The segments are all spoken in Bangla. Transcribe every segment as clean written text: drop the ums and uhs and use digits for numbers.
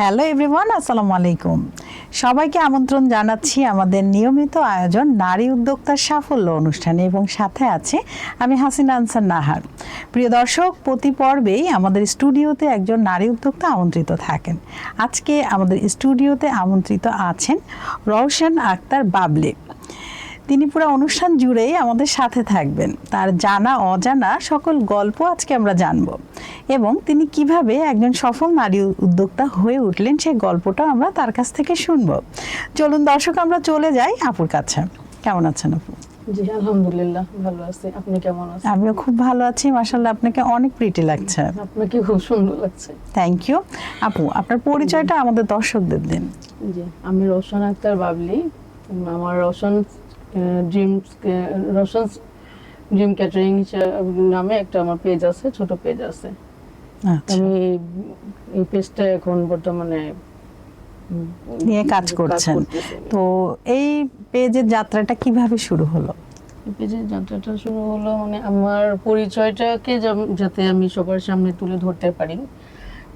হ্যালো এভরিওয়ান, আসসালামু আলাইকুম। সবাইকে আমন্ত্রণ জানাচ্ছি আমাদের নিয়মিত আয়োজন নারী উদ্যোক্তার সাফল্য অনুষ্ঠানে, এবং সাথে আছে আমি হাসিনা আনসার নাহার। প্রিয় দর্শক, প্রতি পর্বেই আমাদের স্টুডিওতে একজন নারী উদ্যোক্তা আমন্ত্রিত থাকেন। আজকে আমাদের স্টুডিওতে আমন্ত্রিত আছেন রওশন আক্তার বাবলি। তিনি পুরো অনুষ্ঠান জুড়েই আমাদের সাথে থাকবেন। তার জানা অজানা সকল গল্প আজকে আমরা জানব, এবং তিনি কিভাবে একজন সফল নারী উদ্যোক্তা হয়ে উঠলেন সেই গল্পটা আমরা তার কাছ থেকে শুনব। চলুন দর্শক, আমরা চলে যাই আপুর কাছে। কেমন আছেন আপু? জি আলহামদুলিল্লাহ ভালো আছি। আপনি কেমন আছেন? আমিও খুব ভালো আছি, মাশাআল্লাহ। আপনাকে অনেক প্রিটি লাগছে। আপনাকে খুব সুন্দর লাগছে। থ্যাংক ইউ আপু। আপনার পরিচয়টা আমাদের দর্শকদের দিন। জি, আমি রওশন আক্তার বাবলি। আমার রওশন ড্রিম ক্যাটারিং নামে একটা আমার পেজ আছে, ছোট পেজ আছে। আমি এই পেজটা এখন বর্তমানে নিয়ে কাজ করছেন। তো এই পেজের যাত্রাটা কিভাবে শুরু হলো? পেজের যাত্রাটা শুরু হলো মানে আমার পরিচয়টাকে যাতে আমি সবার সামনে তুলে ধরতে পারি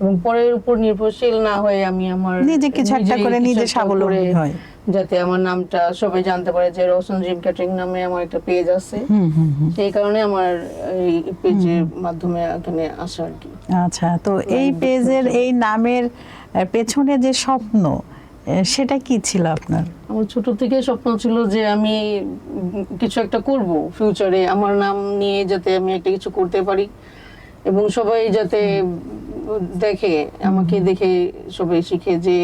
এবং পরের উপর নির্ভরশীল না হয়ে আমি আমার নিজে কিছু একটা করে নিজে স্বাবলম্বী হয়, যাতে আমার নামটা সবাই জানতে পারে যে রওশন ড্রিম ক্যাটারিং নামে আমার একটা পেজ আছে। সেই কারণে আমার এই পেজের মাধ্যমে এখানে আসা আর কি। আচ্ছা, তো এই পেজের এই নামের পেছনে যে স্বপ্ন, সেটা কি ছিল আপনার? আমার ছোট থেকে স্বপ্ন ছিল যে আমি কিছু একটা করব ফিউচারে, আমার নাম নিয়ে যাতে আমি একটা কিছু করতে পারি এবং সবাই যাতে দেখে, আমাকে দেখে সবাই শিখে যে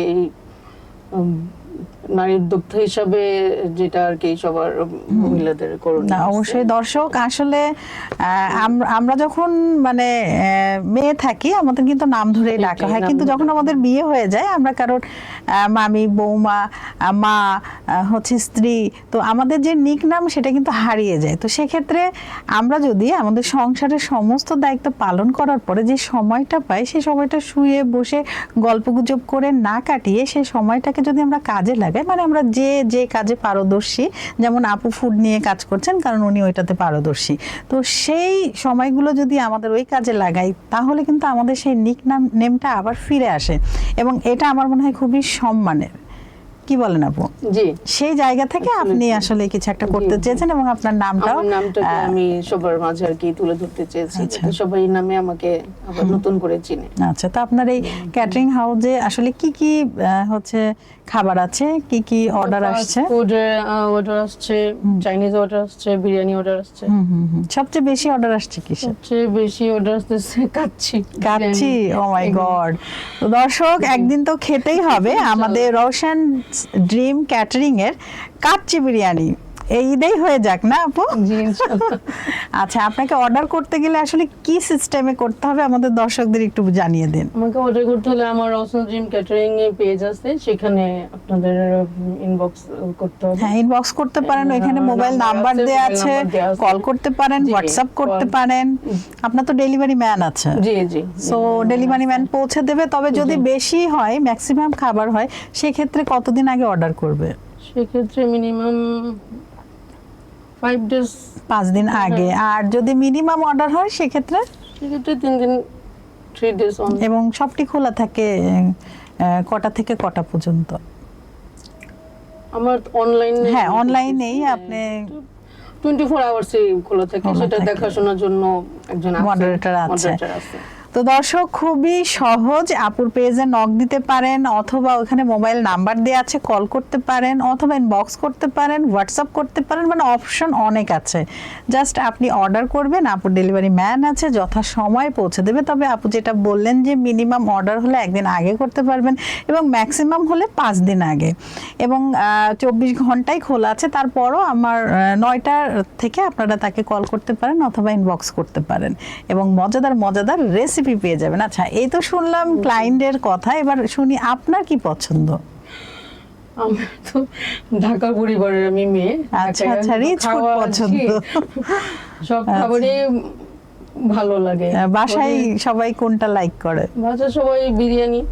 নারী উদ্যোক্তা হিসাবে যেটা আর কি সবার মহিলাদের করণীয়। অবশ্যই দর্শক, আসলে আমরা যখন মানে মেয়ে থাকি আমাদের কিন্তু নাম ধরেই ডাকা হয়, কিন্তু যখন আমাদের বিয়ে হয়ে যায় আমরা কারোর মামি, বৌমা, মা, হচ্ছে স্ত্রী, তো আমাদের যে নিক নাম সেটা কিন্তু হারিয়ে যায়। তো সেক্ষেত্রে আমরা যদি আমাদের সংসারের সমস্ত দায়িত্ব পালন করার পরে যে সময়টা পাই, সেই সময়টা শুয়ে বসে গল্পগুজব করে না কাটিয়ে সেই সময়টাকে যদি আমরা কাজে লাগাই, মানে আমরা যে কাজে পারদর্শী, যেমন আপু ফুড নিয়ে কাজ করছেন কারণ উনি ওইটাতে পারদর্শী, তো সেই সময়গুলো যদি আমাদের ওই কাজে লাগাই তাহলে কিন্তু আমাদের সেই নিক নেমটা আবার ফিরে আসে, এবং এটা আমার মনে হয় খুবই সম্মানের। কি বলেন আপু? জি, সেই জায়গা থেকে আপনি আসলে কিছু একটা করতে চেয়েছেন এবং আপনার নামটাও আমি সবার মাঝে আর কি তুলে ধরতে চেয়েছি, সবাই নামে আমাকে আবার নতুন করে চিনে। আচ্ছা, তো আপনার এই ক্যাটারিং হাউসে আসলে কি কি হচ্ছে খাবার আছে, কি কি অর্ডার আসছে? অর্ডার আসছে, চাইনিজ অর্ডার আসছে, বিরিয়ানি অর্ডার আসছে। সবচেয়ে বেশি অর্ডার আসছে কিসের? সবচেয়ে বেশি অর্ডার আসছে কাচ্চি। ও মাই গড! তো দর্শক, একদিন তো খেতেই হবে আমাদের রওশন ড্রিম ক্যাটারিং এর কাচ্চি বিরিয়ানি। এই ঈদেই হয়ে যাক না আপু? আচ্ছা, আপনাকে অর্ডার করতে গেলে আসলে কি সিস্টেমে করতে হবে আমাদের দর্শকদের একটু জানিয়ে দিন। আমাকে অর্ডার করতে হলে আমার রওশন ড্রিম ক্যাটারিং এর পেজ আছে, সেখানে আপনাদের ইনবক্স করতে হবে। হ্যাঁ, ইনবক্স করতে পারেন, ওখানে মোবাইল নাম্বার দেয়া আছে, কল করতে পারেন, হোয়াটসঅ্যাপ করতে পারেন। আপনার তো ডেলিভারি ম্যান আছে? জি জি। সো ডেলিভারি ম্যান পৌঁছে দেবে। তবে যদি বেশি হয়, ম্যাক্সিমাম খাবার হয়, সেক্ষেত্রে কতদিন আগে অর্ডার করবে? সেক্ষেত্রে মিনিমাম 5 দিন আগে। আর যদি মিনিমাম অর্ডার হয় সেক্ষেত্রে 3 দিন 3 ডেজ। এবং সবটি খোলা থাকে কটা থেকে কটা পর্যন্ত? আমার অনলাইনে, হ্যাঁ অনলাইনেই আপনি 24 আওয়ার্সই খোলা থাকে, সেটা দেখাশোনার জন্য একজন মডারেটর আছে। আছে। তো দর্শক, খুবই সহজ, আপুর পেজে নক দিতে পারেন, অথবা ওখানে মোবাইল নাম্বার দেওয়া আছে, কল করতে পারেন, অথবা ইনবক্স করতে পারেন, হোয়াটসঅ্যাপ করতে পারেন, মানে অপশন অনেক আছে। জাস্ট আপনি অর্ডার করবেন, আপুর ডেলিভারি ম্যান আছে, যথা সময় পৌঁছে দেবে। তবে আপু যেটা বললেন যে মিনিমাম অর্ডার হলে 1 দিন আগে করতে পারবেন এবং ম্যাক্সিমাম হলে 5 দিন আগে, এবং 24 ঘন্টায় খোলা আছে। তারপরও আমার 9টা থেকে আপনারা তাকে কল করতে পারেন অথবা ইনবক্স করতে পারেন, এবং মজাদার রেসিপি পেয়ে যাবেন। আচ্ছা, এই তো শুনলাম ক্লায়েন্টের কথা, এবার শুনি আপনার কি পছন্দ? আমার তো ঢাকা পরিবারের আমি মেয়ে। আচ্ছা, রিচ ফুড পছন্দ। সব খাবারই ভালো লাগে। বাসায় সবাই কোনটা লাইক করে? বাসায় সবাই বিরিয়ানি।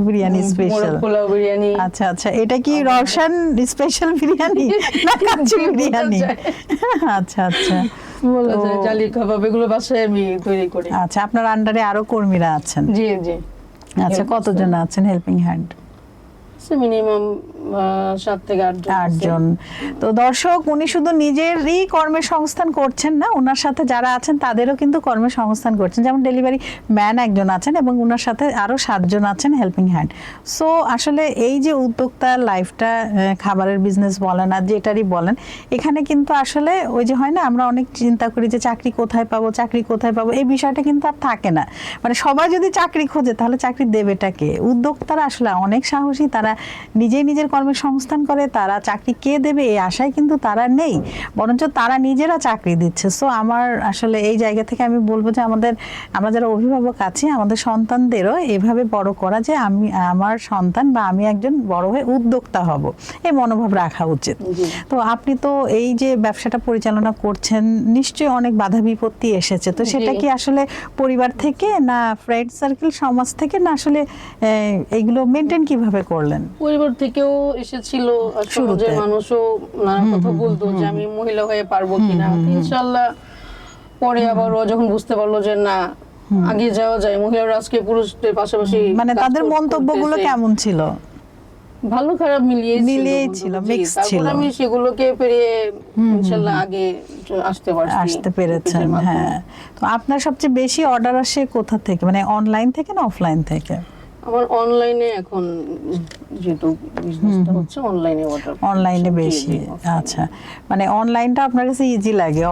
বিরিয়ানি স্পেশাল, পোলাও বিরিয়ানি। আচ্ছা, এটা কি রওশন স্পেশাল বিরিয়ানি না কাচ্চি বিরিয়ানি? আচ্ছা, বলা যায় জালি কাবাব, এগুলো বাসায় আমি তৈরি করি। আচ্ছা, আপনার আন্ডারে আরো কর্মীরা আছেন? জি জি। আচ্ছা, কতজন আছেন হেল্পিং হ্যান্ড? মিনিমাম 7 থেকে 8 জন 8 জন। তো দর্শক, উনি শুধু নিজেরই কর্মসংস্থান করছেন না, ওনার সাথে যারা আছেন তাদেরও কিন্তু কর্মসংস্থান করছেন। যেমন ডেলিভারি ম্যান একজন আছেন এবং ওনার সাথে আরো 7 জন আছেন হেল্পিং হ্যান্ড। সো আসলে এই যে উদ্যোক্তার লাইফটা, খাবারের বিজনেস বলেন আর যেটারই বলেন, এখানে কিন্তু আসলে ওই যে হয় না, আমরা অনেক চিন্তা করি যে চাকরি কোথায় পাবো, চাকরি কোথায় পাবো, এই বিষয়টা কিন্তু আর থাকে না। মানে সবাই যদি চাকরি খোঁজে তাহলে চাকরি দেবেটা কে? উদ্যোক্তারা আসলে অনেক সাহসী, তারা নিজেই নিজের কর্মসংস্থান করে, তারা চাকরি কে দেবে এই আশায় কিন্তু তারা নেই, বরঞ্চ তারা নিজেরা চাকরি দিচ্ছে। সো আমার আসলে এই জায়গা থেকে আমি বলবো যে আমরা যারা অভিভাবক আছি, আমাদের সন্তানদেরও এভাবে বড় করা যে আমার সন্তান বা আমি একজন বড় হয়ে উদ্যোক্তা হব, এই মনোভাব রাখা উচিত। তো আপনি তো এই যে ব্যবসাটা পরিচালনা করছেন, নিশ্চয়ই অনেক বাধা বিপত্তি এসেছে, তো সেটা কি আসলে পরিবার থেকে না ফ্রেন্ড সার্কেল, সমাজ থেকে, না আসলে এইগুলো মেনটেন কিভাবে করলেন? পরিবার থেকেও এসেছিল, সমাজের মানুষও নানা কথা বলতো যে আমি মহিলা হয়ে পারবো কিনা। ইনশাআল্লাহ পরে আবার ও যখন বুঝতে পারলো যে না, আগে যাওয়া যায়, মহিলারা আজকে পুরুষদের পাশাপাশি, মানে তাদের মন্তব্যগুলো কেমন ছিল? ভালো খারাপ মিলিয়েই ছিল, মিক্স ছিল। আমি সেগুলোকে পেরিয়ে ইনশাআল্লাহ আগে আসতে পেরেছেন। হ্যাঁ, তো আপনার সবচেয়ে বেশি অর্ডার আসে কোথা থেকে, মানে অনলাইন থেকে না অফলাইন থেকে? আমার অনলাইনে, এখন যেহেতু বিজনেসটা হচ্ছে অনলাইনে, অনলাইনে বেশি। আচ্ছা, মানে অনলাইনটা আপনার কাছে ইজি লাগে,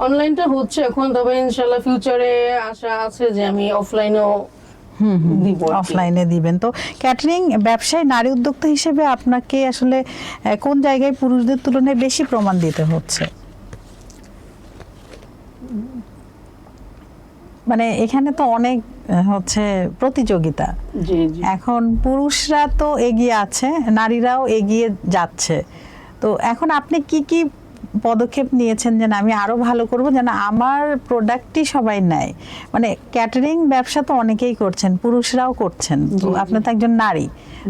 অনলাইনটা হচ্ছে এখন, তবে ইনশাআল্লাহ ফিউচারে আশা আছে যে আমি অফলাইনেও অফলাইনে দিবেন। তো ক্যাটারিং ব্যবসায় নারী উদ্যোক্তা হিসেবে আপনাকে আসলে কোন জায়গায় পুরুষদের তুলনায় বেশি প্রমাণ দিতে হচ্ছে? মানে এখানে তো অনেক হচ্ছে প্রতিযোগিতা, এখন পুরুষরা তো এগিয়ে আছে, নারীরাও এগিয়ে যাচ্ছে। তো এখন আপনি কি কি পদক্ষেপ নিয়েছেন যেন আমি আরো ভালো করব, যেন আমার প্রোডাক্টই সবাই নেয়? মানে ক্যাটারিং ব্যবসা তো অনেকেই করছেন, পুরুষরাও করছেন, তো আপনি তো একজন নারী,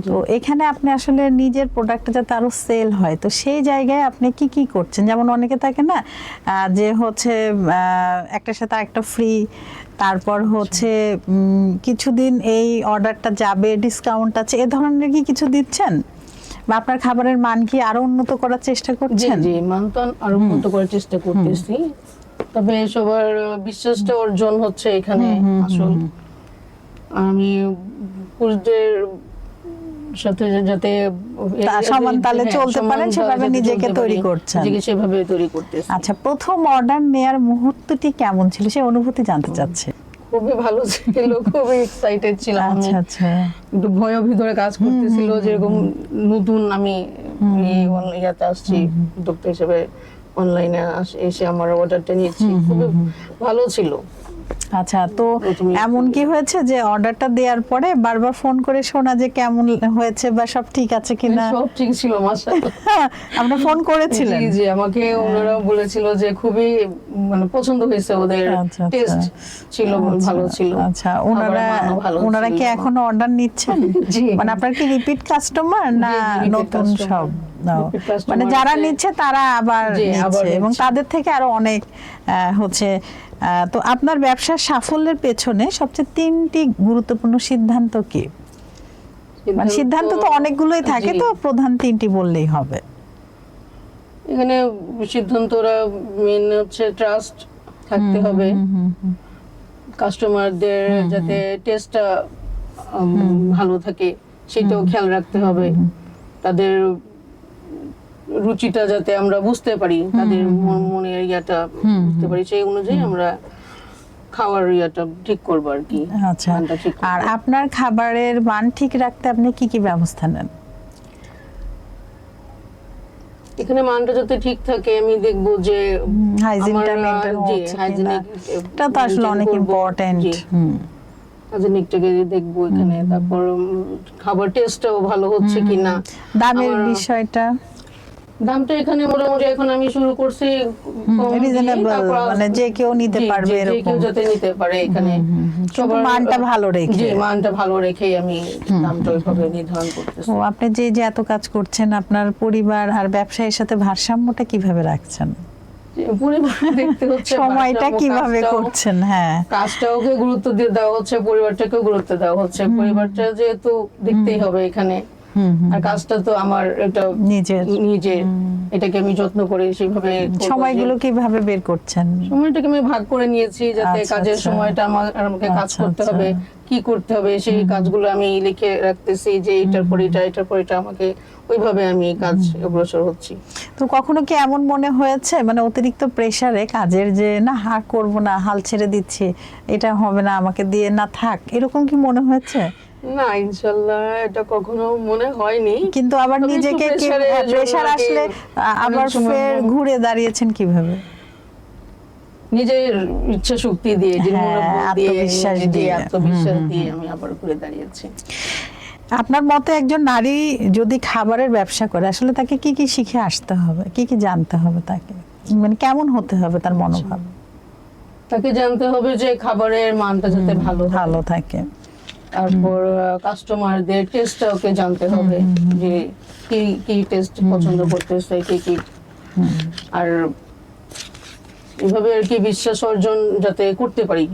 তো এখানে আপনি আসলে নিজের প্রোডাক্টটা যাতে আরো সেল হয়, তো সেই জায়গায় আপনি কি কি করছেন? যেমন অনেকে থাকে না যে হচ্ছে একটার সাথে একটা ফ্রি, তারপর হচ্ছে কিছুদিন এই অর্ডারটা যাবে, ডিসকাউন্ট আছে, এ ধরনের কি কিছু দিচ্ছেন? বা আপনার খাবারের মান কি আরো উন্নত করার চেষ্টা করছেন? জি, মান তো আরো উন্নত করার চেষ্টা করতেছি, তবে সবার বিশ্বাসটা অর্জন হচ্ছে এখানে আসল। আমি পুরুষদের সাথে যাতে সমান তালে চলতে পারেন সেভাবে নিজেকে তৈরি করছেন। সেভাবে তৈরি করতেছি। আচ্ছা, প্রথম অর্ডার নেয়ার মুহূর্তটি কেমন ছিল, সেই অনুভূতি জানতে চাচ্ছি। খুবই ভালো ছিল, খুবই এক্সাইটেড ছিলাম। আচ্ছা, একটু ভয় ভিতরে কাজ করতেছিল, যেরকম নতুন আমি ইয়াতে আসছি উদ্যোক্তা হিসেবে, অনলাইনে এসে আমার অর্ডারটা নিয়েছি, খুবই ভালো ছিল। আচ্ছা, তো এমন কি হয়েছে যে অর্ডারটা দেওয়ার পরে বারবার ফোন করে শোনা যে কেমন হয়েছে বা সব ঠিক আছে কিনা? সব ঠিক ছিল মাশাআল্লাহ। আপনি ফোন করেছিলেন? জি, আমাকে ওনারা বলেছিল যে খুবই মানে পছন্দ হয়েছে, ওদের টেস্ট ছিল ভালো ছিল। আচ্ছা, ওনারা কি এখনো অর্ডার নিচ্ছেন? মানে আপনার কি রিপিট কাস্টমার না নতুন সব? মানে যারা নিচ্ছে তারা আবার নিচ্ছে এবং তাদের থেকে আরো অনেক হচ্ছে। তো আপনার ব্যবসার সাফল্যের পেছনে সবচেয়ে 3টি গুরুত্বপূর্ণ সিদ্ধান্ত কি? মানে সিদ্ধান্ত তো অনেকগুলোই থাকে, তো প্রধান 3টি বললেই হবে। এখানে সিদ্ধান্তরা মেন হচ্ছে ট্রাস্ট থাকতে হবে, কাস্টমারদের যাতে টেস্টটা ভালো থাকে সেটাও খেয়াল রাখতে হবে, তাদের রুচিটা যাতে আমরা বুঝতে পারি, তাদের মনের ইয়াটা বুঝতে পারি, সেই অনুযায়ী আমরা খাওয়ার ইয়াটা ঠিক করবো আর কি। আচ্ছা, আর আপনার খাবারের মান ঠিক রাখতে আপনি কি কি ব্যবস্থা নেন? এখানে মানটা যাতে ঠিক থাকে, আমি দেখবো যে হাইজিনটা মেইনটেইন হচ্ছে কিনা, এটা তো আসলে অনেক ইম্পর্টেন্ট। হাইজিনিকটাকে দেখবো এখানে, তারপর খাবার টেস্টটাও ভালো হচ্ছে কিনা। দামের বিষয়টা, দামটা এখানে মোটামুটি এখন আমি শুরু করছি রিজনেবল, মানে যে কেউ নিতে পারবে এরকম, যে কেউ যাতে নিতে পারে এখানে, সবার মানটা ভালো রেখে। জি, মানটা ভালো রেখে আমি দামটা ওইভাবে নির্ধারণ করতেছি। ও, আপনি যে এত কাজ করছেন, আপনার পরিবার আর ব্যবসায়ের সাথে ভারসাম্যটা কিভাবে রাখছেন? পরিবার দেখতে হচ্ছে, সময়টা বাসার কিভাবে কাজটাও- করছেন? হ্যাঁ, কাজটাকে গুরুত্ব দিয়ে দেওয়া হচ্ছে, পরিবারটাকেও গুরুত্ব দেওয়া হচ্ছে। পরিবারটা যেহেতু দেখতেই হবে এখানে, আর কাজটা তো আমার এটা নিজের, এটাকে আমি যত্ন করে সেভাবে করবো। সময়গুলো কিভাবে বের করছেন? সময়টাকে আমি ভাগ করে নিয়েছি, যাতে আচ্ছা, কাজের আচ্ছা। সময়টা আমাকে কাজ আচ্ছা, করতে আচ্ছা। হবে, কি করতে হবে সেই কাজগুলো আমি লিখে রাখতেছি, যে এটার পর এটা, এটার পর এটা, আমাকে ওইভাবে আমি কাজ অগ্রসর হচ্ছি। তো কখনো কি এমন মনে হয়েছে মানে অতিরিক্ত প্রেসারে কাজের, যে না করব না, হাল ছেড়ে দিচ্ছি, এটা হবে না, আমাকে দিয়ে না থাক, এরকম কি মনে হয়েছে? না, ইনশাল্লাহ এটা কখনো মনে হয়নি। কিন্তু আবার তবে একটু নিজেকে pressure-এর জন্য প্রেসার আর কি আসলে অনেক আবার সময় ফের ঘুরে দাঁড়িয়েছেন কিভাবে? নিজের ইচ্ছা শক্তি দিয়ে, নিজের হ্যাঁ, মনোবল দিয়ে, আত্মবিশ্বাস দিয়ে। আত্মবিশ্বাস দিয়ে আমি আবার ঘুরে দাঁড়িয়েছি। আপনার মতে একজন নারী যদি খাবারের ব্যবসা করে, আসলে তাকে কি কি শিখে আসতে হবে, কি কি জানতে হবে তাকে, মানে কেমন হতে হবে তার মনোভাব? তাকে জানতে হবে যে খাবারের মানটা যাতে ভালো হয়। ভালো থাকে। তারপর কাস্টমারদের টেস্টটা ওকে জানতে হবে, যে কি কি টেস্ট পছন্দ করতেছে, কি কি, আর এভাবে আর কি বিশ্বাস অর্জন যাতে করতে পারি,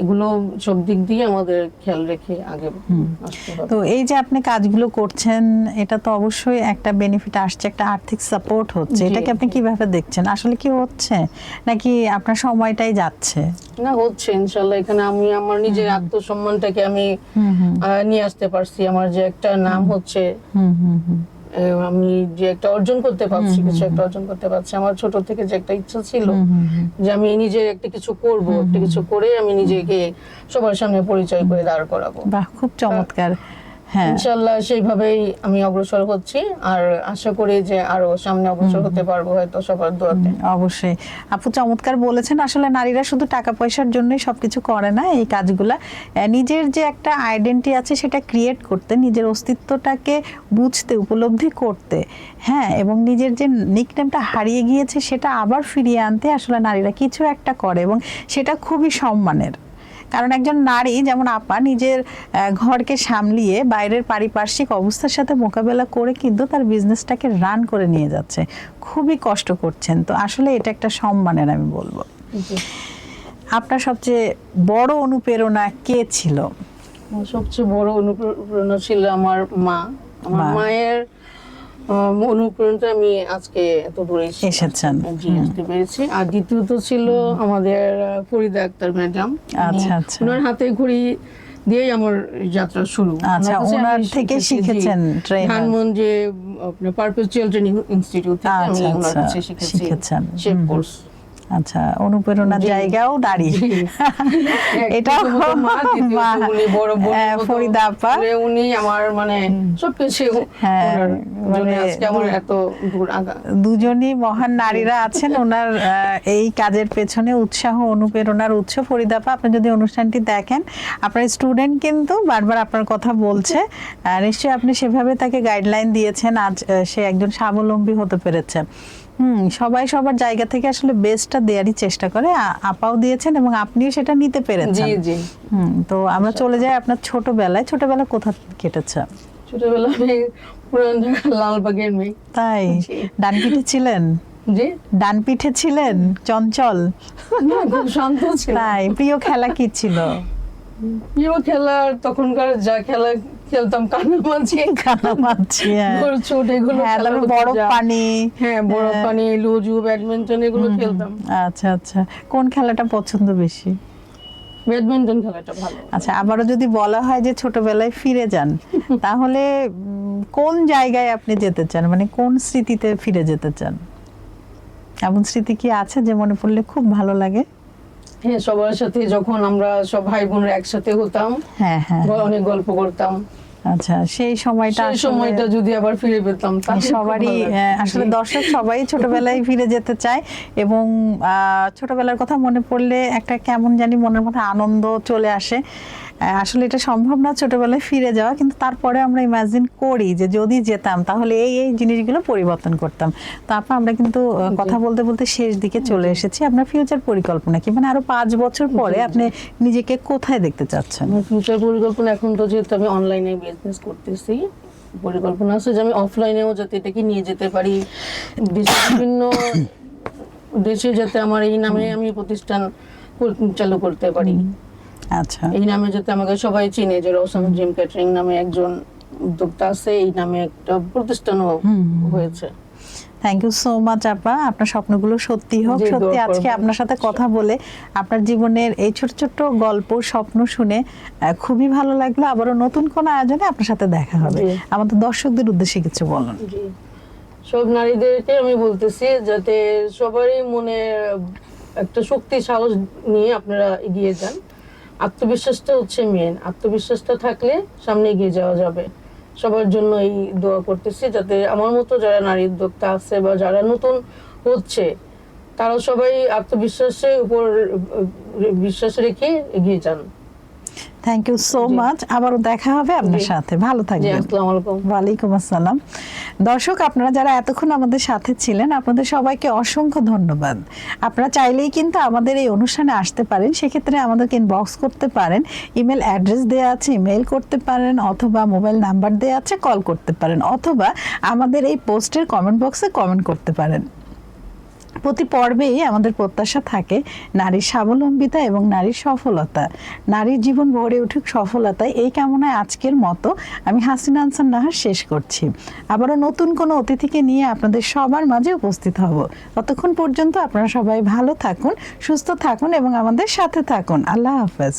এগুলো সব দিক দিয়ে আমাদের খেয়াল রেখে আগে আসতে হবে। তো এই যে আপনি কাজগুলো করছেন, এটা তো অবশ্যই একটা বেনিফিট আসছে, একটা আর্থিক সাপোর্ট হচ্ছে, জি, এটাকে আপনি কিভাবে দেখছেন? আসলে কি হচ্ছে নাকি আপনার সময়টাই যাচ্ছে? না, হচ্ছে ইনশাল্লাহ। এখানে আমি আমার নিজের আত্মসম্মানটাকে আমি নিয়ে আসতে পারছি। আমার যে একটা নাম হচ্ছে, আমি যে একটা অর্জন করতে পারছি, কিছু একটা অর্জন করতে পারছি। আমার ছোট থেকে যে একটা ইচ্ছা ছিল যে আমি নিজের একটা কিছু করব, একটা কিছু করে আমি নিজেকে সবার সামনে পরিচয় করে দাঁড় করাবো। বাহ, খুব চমৎকার। হ্যাঁ, ইনশাআল্লাহ সেইভাবেই আমি অগ্রসর হচ্ছি, আর আশা করি যে আরো সামনে অগ্রসর হতে পারবো হয়তো সবার দোয়াতে। অবশ্যই আপু চমৎকার বলেছেন। আসলে নারীরা শুধু টাকা পয়সার জন্যই সবকিছু করে না, এই কাজগুলা নিজের যে একটা আইডেন্টিটি আছে সেটা ক্রিয়েট করতে, নিজের অস্তিত্বটাকে বুঝতে, উপলব্ধি করতে, হ্যাঁ, এবং নিজের যে নিকনেমটা হারিয়ে গিয়েছে সেটা আবার ফিরিয়ে আনতে আসলে নারীরা কিছু একটা করে, এবং সেটা খুবই সম্মানের। কারণ একজন নারী যেমন আপা নিজের ঘরকে সামলিয়ে বাইরের পারিপার্শ্বিক অবস্থার সাথে মোকাবেলা করে কিন্তু তার বিজনেসটাকে রান করে নিয়ে যাচ্ছে, খুবই কষ্ট করছেন। তো আসলে এটা একটা সম্মানের, আমি বলবো। আপনার সবচেয়ে বড় অনুপ্রেরণা কে ছিল? আমার সবচেয়ে বড় অনুপ্রেরণা ছিল আমার মা। আমার মায়ের অনুপ্রেরণাতে আমি আজকে এত দূরে এসেছেন। আসতে পেরেছি। আর দ্বিতীয়ত ছিল আমাদের ফরিদা আক্তার ম্যাডাম। আচ্ছা, আচ্ছা। ওনার হাতে ঘড়ি দিয়েই আমার যাত্রা শুরু। আচ্ছা, ওনার থেকে শিখেছেন ট্রেনার? ধানমন্ডি আপনার পারপেচুয়াল ট্রেনিং ইনস্টিটিউট থেকে আমি ওনার কাছে শিখেছেন শেফ কোর্স। আচ্ছা, অনুপ্রেরণার জায়গাও দাঁড়িয়ে এটা ফরিদা আপা, উনি আমার মানে সবকিছু, মানে আজকে আমার এত দূর আগা। দুজনই মহান নারীরা আছেন ওনার এই কাজের পেছনে, উৎসাহ অনুপ্রেরণার উৎস। ফরিদা আপা, আপনি যদি অনুষ্ঠানটি দেখেন, আপনার স্টুডেন্ট কিন্তু বারবার আপনার কথা বলছে, নিশ্চয়ই আপনি সেভাবে তাকে গাইডলাইন দিয়েছেন, আজ সে একজন স্বাবলম্বী হতে পেরেছে। সবাই সবার জায়গা থেকে আসলে বেস্টটা দেওয়ারই চেষ্টা করে, আপাও দিয়েছেন এবং আপনিও সেটা নিতে পেরেছেন। জি জি। তো আমরা চলে যাই আপনার ছোটবেলায়। ছোটবেলা কোথা কেটেছে? ছোটবেলা আমি পুরান ঢাকা লালবাগের মেয়ে। তাই? ডান পিঠে ছিলেন? জি। ডান পিঠে ছিলেন, চঞ্চল? না, খুব শান্ত ছিল। তাই? প্রিয় খেলা কি ছিল? প্রিয় খেলা তখনকার যা খেলা খেলতাম, কানামাছি, ছোট এগুলো, বরফ পানি, হ্যাঁ বরফ পানি, লুজু, ব্যাডমিন্টন, এগুলো খেলতাম। আচ্ছা আচ্ছা, কোন খেলাটা পছন্দ বেশি? ব্যাডমিন্টন খেলাটা ভালো। আচ্ছা, আবারও যদি বলা হয় যে ছোটবেলায় ফিরে যান, তাহলে কোন জায়গায় আপনি যেতে চান, মানে কোন স্মৃতিতে ফিরে যেতে চান? এমন স্মৃতি কি আছে যে মনে পড়লে খুব ভালো লাগে? হ্যাঁ, সবার সাথে যখন আমরা সব ভাই বোনরা একসাথে হতাম, হ্যাঁ হ্যাঁ, অনেক গল্প করতাম। আচ্ছা, সেই সময়টা যদি আবার ফিরে পেতাম, সবারই আসলে দর্শক সবাই ছোটবেলায় ফিরে যেতে চায়, এবং ছোটবেলার কথা মনে পড়লে একটা কেমন জানি মনের মধ্যে আনন্দ চলে আসে। আসলে এটা সম্ভব না ছোটবেলায় ফিরে যাওয়া, কিন্তু তারপরে আমরা ইমাজিন করি যে যদি যেতাম তাহলে এই এই জিনিসগুলো পরিবর্তন করতাম। তো আপা, আমরা কিন্তু কথা বলতে বলতে শেষ দিকে চলে এসেছি। আপনার ফিউচার পরিকল্পনা কি, মানে আরো 5 বছর পরে আপনি নিজেকে কোথায় দেখতে চাচ্ছেন? আমার ফিউচার পরিকল্পনা, এখন তো যেহেতু আমি অনলাইনে বিজনেস করতেছি, পরিকল্পনা আছে যে আমি অফলাইনেও যাতে এটাকে নিয়ে যেতে পারি, বিভিন্ন দেশে যাতে আমার এই নামে আমি প্রতিষ্ঠান চালু করতে পারি, আচ্ছা, এই নামে যাতে আমাকে সবাই চিনে যে রওশন ড্রিম ক্যাটারিং নামে একজন উদ্যোক্তা আছে, এই নামে একটা প্রতিষ্ঠানও হয়েছে। থ্যাংক ইউ সো মাচ আপা, আপনার স্বপ্নগুলো সত্যি হোক। জি, সত্যি দোয়া আজকে করবেন। আপনার সাথে কথা বলে আপনার জীবনের এই ছোট ছোট গল্প স্বপ্ন শুনে খুবই ভালো লাগলো। আবারও নতুন কোন আয়োজনে আপনার সাথে দেখা হবে। জি। আমাদের দর্শকদের উদ্দেশ্যে কিছু বলুন। জি, সব নারীদেরকে আমি বলতেছি যাতে সবারই মনে একটা শক্তি সাহস নিয়ে আপনারা এগিয়ে যান। আত্মবিশ্বাসটা হচ্ছে মেন, আত্মবিশ্বাসটা থাকলে সামনে এগিয়ে যাওয়া যাবে। সবার জন্য এই দোয়া করতেছি যাতে আমার মতো যারা নারী উদ্যোক্তা আছে বা যারা নতুন হচ্ছে তারা সবাই আত্মবিশ্বাসের উপর বিশ্বাস রেখে এগিয়ে যান। থ্যাংক ইউ সো জি। মাচ, আবারও দেখা হবে আপনার জি। সাথে। ভালো জি, থাকবেন। আসসালামু আলাইকুম। ওয়ালাইকুম আসসালাম। দর্শক, আপনারা যারা এতক্ষণ আমাদের সাথে ছিলেন, আপনাদের সবাইকে অসংখ্য ধন্যবাদ। আপনারা চাইলেই কিন্তু আমাদের এই অনুষ্ঠানে আসতে পারেন, সেক্ষেত্রে আমাদেরকে ইনবক্স করতে পারেন, ইমেল অ্যাড্রেস দেওয়া আছে, ইমেল করতে পারেন, অথবা মোবাইল নাম্বার দেওয়া আছে, কল করতে পারেন, অথবা আমাদের এই পোস্টের কমেন্ট বক্সে কমেন্ট করতে পারেন। প্রতি পর্বেই আমাদের প্রত্যাশা থাকে নারীর স্বাবলম্বিতা এবং নারীর সফলতা, নারীর জীবন ভরে উঠুক সফলতায়। এই কামনায় আজকের মতো আমি হাসিনা আনসার নাহার শেষ করছি। আবারও নতুন কোনো অতিথিকে নিয়ে আপনাদের সবার মাঝে উপস্থিত হব। ততক্ষণ পর্যন্ত আপনারা সবাই ভালো থাকুন, সুস্থ থাকুন এবং আমাদের সাথে থাকুন। আল্লাহ হাফেজ।